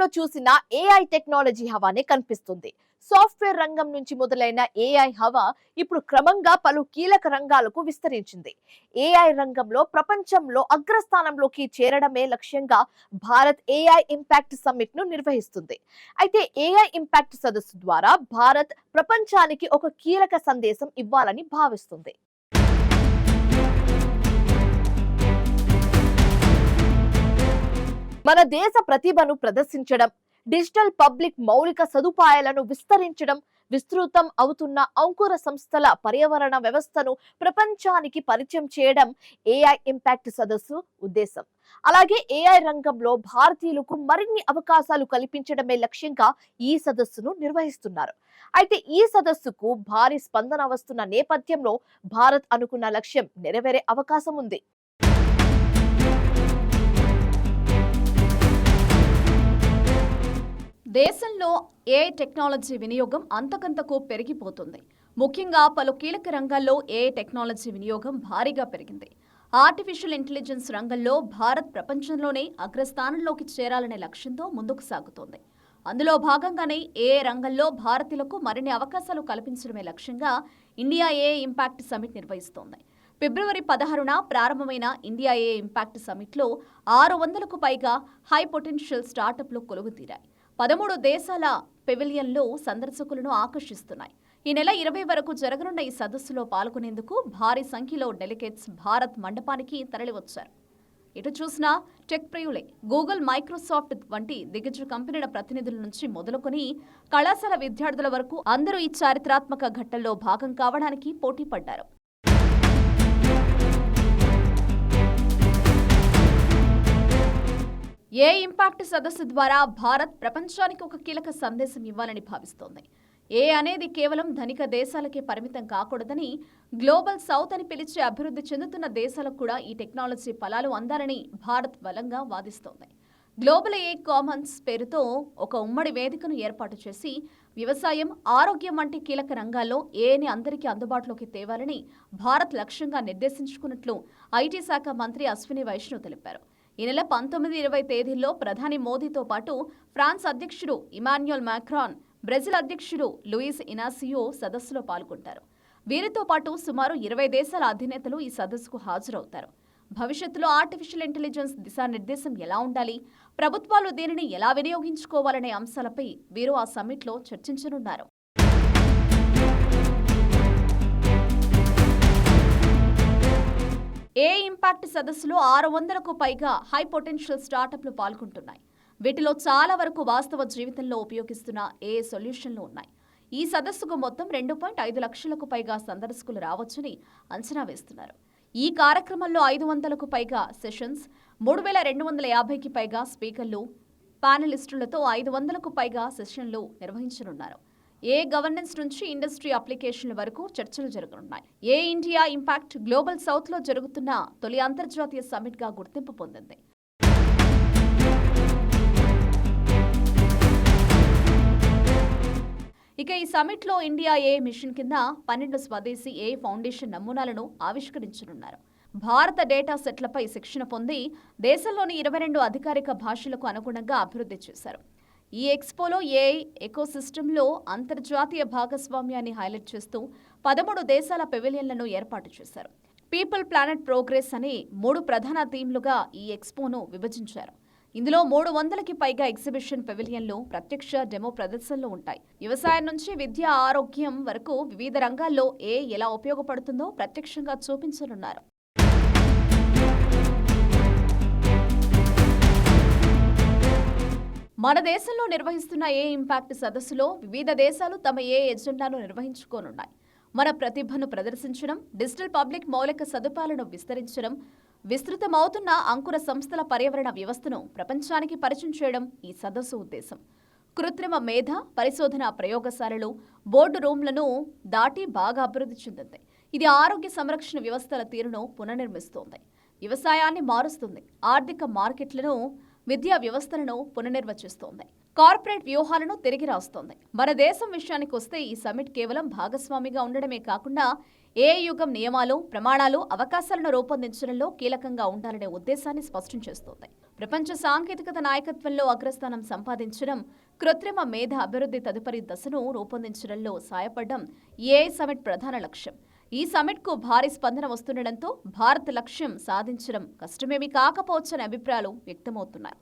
రంగంలో చూసినా AI technology హవానే కనిపిస్తుంది. సాఫ్ట్వేర్ రంగం నుంచి మొదలైన ఏఐ హవా ఇప్పుడు క్రమంగా పలు కీలక రంగాలకు విస్తరించింది. ఏఐ రంగంలో ప్రపంచంలో అగ్రస్థానంలోకి చేరడమే లక్ష్యంగా భారత్ ఏఐ ఇంపాక్ట్ సమ్మిట్ ను నిర్వహిస్తుంది. అయితే ఏఐ ఇంపాక్ట్ సదస్సు ద్వారా భారత్ ప్రపంచానికి ఒక కీలక సందేశం ఇవ్వాలని భావిస్తుంది. మన దేశ ప్రతిభను ప్రదర్శించడం, డిజిటల్ పబ్లిక్ మౌలిక సదుపాయాలను విస్తరించడం, విస్తృతం అవుతున్న అంకుర సంస్థల పర్యావరణ వ్యవస్థను ప్రపంచానికి పరిచయం చేయడం ఏఐ ఇంపాక్ట్ సదస్సు ఉద్దేశం. అలాగే ఏఐ రంగంలో భారతీయులకు మరిన్ని అవకాశాలు కల్పించడమే లక్ష్యంగా ఈ సదస్సును నిర్వహిస్తున్నారు. అయితే ఈ సదస్సుకు భారీ స్పందన వస్తున్న నేపథ్యంలో భారత్ అనుకున్న లక్ష్యం నెరవేరే అవకాశం ఉంది. దేశంలో ఏఐ టెక్నాలజీ వినియోగం అంతకంతకు పెరిగిపోతుంది. ముఖ్యంగా పలు కీలక రంగాల్లో ఏఐ టెక్నాలజీ వినియోగం భారీగా పెరిగింది. ఆర్టిఫిషియల్ ఇంటెలిజెన్స్ రంగంలో భారత్ ప్రపంచంలోనే అగ్రస్థానంలోకి చేరాలనే లక్ష్యంతో ముందుకు సాగుతోంది. అందులో భాగంగానే ఏఐ రంగంలో భారతీయులకు మరిన్ని అవకాశాలు కల్పించడమే లక్ష్యంగా ఇండియా ఏఐ ఇంపాక్ట్ సమిట్ నిర్వహిస్తోంది. ఫిబ్రవరి 16న ప్రారంభమైన ఇండియా ఏఐ ఇంపాక్ట్ సమిట్లో 600కు పైగా హై పొటెన్షియల్ స్టార్టప్లు కొలువుతీరాయి. 13 దేశాల పెవిలియన్లు సందర్శకులను ఆకర్షిస్తున్నాయి. ఈ నెల 20 వరకు జరగనున్న ఈ సదస్సులో పాల్గొనేందుకు భారీ సంఖ్యలో డెలిగేట్స్ భారత్ మండపానికి తరలివచ్చారు. ఇటు చూసినా టెక్ ప్రియులే. గూగుల్, మైక్రోసాఫ్ట్ వంటి దిగ్గజ కంపెనీల ప్రతినిధుల నుంచి మొదలుకొని కళాశాల విద్యార్థుల వరకు అందరూ ఈ చారిత్రాత్మక ఘట్టంలో భాగం కావడానికి పోటీ పడ్డారు. ఏ ఇంపాక్ట్ సదస్సు ద్వారా భారత్ ప్రపంచానికి ఒక కీలక సందేశం ఇవ్వాలని భావిస్తోంది. ఏ అనేది కేవలం ధనిక దేశాలకే పరిమితం కాకూడదని, గ్లోబల్ సౌత్ అని పిలిచే అభివృద్ధి చెందుతున్న దేశాలకు కూడా ఈ టెక్నాలజీ ఫలాలు అందాలని భారత్ బలంగా వాదిస్తోంది. గ్లోబల్ ఏ కామన్స్ పేరుతో ఒక ఉమ్మడి వేదికను ఏర్పాటు చేసి వ్యవసాయం, ఆరోగ్యం వంటి కీలక రంగాల్లో ఏని అందరికీ అందుబాటులోకి తేవాలని భారత్ లక్ష్యంగా నిర్దేశించుకున్నట్లు ఐటీ శాఖ మంత్రి అశ్విని వైష్ణవ్ తెలిపారు. ఈ నెల 19-20 తేదీల్లో ప్రధాని మోదీతో పాటు ఫ్రాన్స్ అధ్యక్షుడు ఇమాన్యుయల్ మాక్రాన్, బ్రెజిల్ అధ్యక్షుడు లూయిస్ ఇనాసియో సదస్సులో పాల్గొంటారు. వీరితో పాటు సుమారు 20 దేశాల అధినేతలు ఈ సదస్సుకు హాజరవుతారు. భవిష్యత్తులో ఆర్టిఫిషియల్ ఇంటెలిజెన్స్ దిశానిర్దేశం ఎలా ఉండాలి, ప్రభుత్వాలు దీనిని ఎలా వినియోగించుకోవాలనే అంశాలపై వీరు ఆ సమ్మిట్లో చర్చించనున్నారు. ఏ ఇంపాక్ట్ సదస్సులో 600కు పైగా హై పొటెన్షియల్ స్టార్టప్లు పాల్గొంటున్నాయి. వీటిలో చాలా వరకు వాస్తవ జీవితంలో ఉపయోగిస్తున్న ఏ సొల్యూషన్లు ఉన్నాయి. ఈ సదస్సుకు మొత్తం 2.5 లక్షలకు పైగా సందర్శకులు రావచ్చని అంచనా వేస్తున్నారు. ఈ కార్యక్రమంలో 500కు పైగా సెషన్స్, 3250కి పైగా స్పీకర్లు, ప్యానలిస్టులతో 500కు పైగా సెషన్లు నిర్వహించనున్నారు. ఏ గవర్నెన్స్ నుంచి ఇండస్ట్రీ అప్లికేషన్ల వరకు చర్చలు జరగనున్నాయి. ఏ ఇండియా ఇంపాక్ట్ గ్లోబల్ సౌత్ లో జరుగుతున్న తొలి అంతర్జాతీయ సమ్మిట్ గా గుర్తింపు పొందింది. ఇక ఈ సమ్మిట్ లో ఇండియా ఏ మిషన్ కింద 12 స్వదేశీ ఏ ఫౌండేషన్ నమూనాలను ఆవిష్కరించనున్నారు. భారత డేటా సెట్లపై శిక్షణ పొంది దేశంలోని 22 అధికారిక భాషలకు అనుగుణంగా అభివృద్ధి చేశారు. ఈ ఎక్స్పోలో ఏఐ ఎకోసిస్టంలో అంతర్జాతీయ భాగస్వామ్యాన్ని హైలైట్ చేస్తూ 13 దేశాల పెవిలియన్లను ఏర్పాటు చేశారు. పీపుల్, ప్లానెట్, ప్రోగ్రెస్ అనే 3 ప్రధాన థీమ్లుగా ఈ ఎక్స్పోను విభజించారు. ఇందులో 300కి పైగా ఎగ్జిబిషన్ పెవిలియన్లు, ప్రత్యక్ష డెమో ప్రదర్శనలు ఉంటాయి. వ్యవసాయం నుంచి విద్య, ఆరోగ్యం వరకు వివిధ రంగాల్లో ఏఐ ఎలా ఉపయోగపడుతుందో ప్రత్యక్షంగా చూపించనున్నారు. మన దేశంలో నిర్వహిస్తున్న ఏ ఇంపాక్ట్ సదస్సులో వివిధ దేశాలు తమ ఏ ఎజెండాను నిర్వహించుకోనున్నాయి. మన ప్రతిభను ప్రదర్శించడం, డిజిటల్ పబ్లిక్ మౌలిక సదుపాయాలను విస్తరించడం, విస్తృతమవుతున్న అంకుర సంస్థల పర్యావరణ వ్యవస్థను ప్రపంచానికి పరిచయం చేయడం ఈ సదస్సు ఉద్దేశం. కృత్రిమ మేధ, పరిశోధన ప్రయోగశాలలు, బోర్డు రూమ్లను దాటి బాగా అభివృద్ధి చెందింది. ఇది ఆరోగ్య సంరక్షణ వ్యవస్థల తీరును పునర్నిర్మిస్తోంది, వ్యవసాయాన్ని మారుస్తుంది, ఆర్థిక మార్కెట్లను, విద్యా వ్యవస్థలను పునర్నిర్వచిస్తోంది, కార్పొరేట్ వ్యూహాలను తిరిగి రాస్తోంది. మన దేశం విషయానికి వస్తే ఈ సమ్మిట్ కేవలం భాగస్వామిగా ఉండడమే కాకుండా ఏ యుగం నియమాలు, ప్రమాణాలు, అవకాశాలను రూపొందించడంలో కీలకంగా ఉండాలనే ఉద్దేశాన్ని స్పష్టం చేస్తోంది. ప్రపంచ సాంకేతికత నాయకత్వంలో అగ్రస్థానం సంపాదించడం, కృత్రిమ మేధ అభివృద్ధి తదుపరి దశను రూపొందించడంలో సాయపడడం ఏఐ సమిట్ ప్రధాన లక్ష్యం. ఈ సమిట్కు భారీ స్పందన వస్తుండటంతో భారత్ లక్ష్యం సాధించడం కష్టమేమీ కాకపోవచ్చనే అభిప్రాయాలు వ్యక్తమవుతున్నాయి.